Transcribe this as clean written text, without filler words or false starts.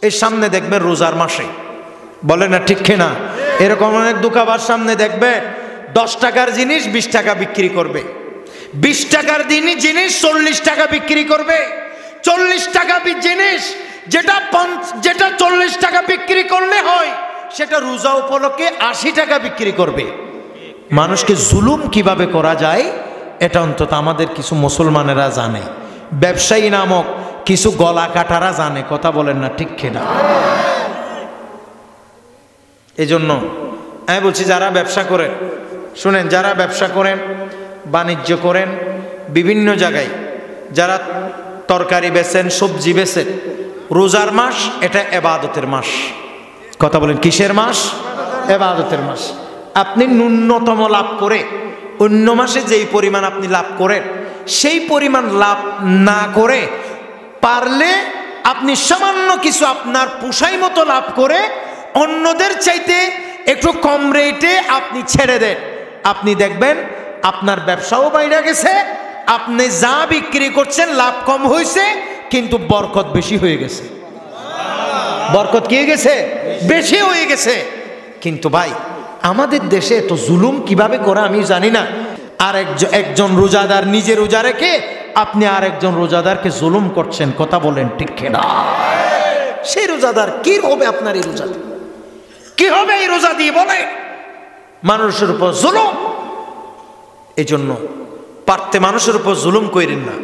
এই সামনে দেখবেন রোজার মাসে, বলে না ঠিক কিনা? এরকম অনেক দোকানদার সামনে দেখবেন 10 টাকার জিনিস 20 টাকা বিক্রি করবে, 20 টাকার জিনিস 40 টাকা বিক্রি করবে, 40 টাকা জিনিস যেটা 40 টাকা বিক্রি করলে হয় সেটা রোজা উপলক্ষে 80 টাকা বিক্রি করবে। মানুষকে জুলুম কিভাবে করা যায় এটা অন্তত আমাদের কিছু মুসলমানেরা জানে, ব্যবসায়ী নামক কিছু গলা কাটারা জানে। কথা বলেন না ঠিক কিনা? এই জন্য আমি বলছি, যারা ব্যবসা করেন শুনেন, যারা ব্যবসা করেন, বাণিজ্য করেন, বিভিন্ন জায়গায় যারা তরকারি বেচেন, সবজি বেচেন, রোজার মাস এটা ইবাদতের মাস। কথা বলেন, কিসের মাস? ইবাদতের মাস। আপনি ন্যূনতম লাভ করে অন্য মাসে যেই পরিমাণ আপনি লাভ করেন সেই পরিমাণ লাভ না করে পারলে আপনি সামান্য কিছু আপনার পোষাই মতো লাভ করে অন্যদের চাইতে একটু কম রেটে আপনি ছেড়ে দেন। আপনি দেখবেন আপনার ব্যবসাও বাইরে গেছে, আপনি যা বিক্রি করছেন লাভ কম হয়েছে কিন্তু বরকত বেশি হয়ে গেছে। বরকত কি হয়ে গেছে? বেশি হয়ে গেছে। কিন্তু ভাই আমাদের দেশে তো জুলুম কিভাবে করে আমি জানি না। আর একজন রোজাদার নিজে রোজা রেখে আপনি আর একজন রোজাদারকে জুলুম করছেন। কথা বলেন ঠিক কিনা? সেই রোজাদার কি হবে? আপনার এই রোজা কি হবে? এই রোজা দিয়ে বলে মানুষের উপর জুলুম। এই জন্য পারতে মানুষের উপর জুলুম করেন না।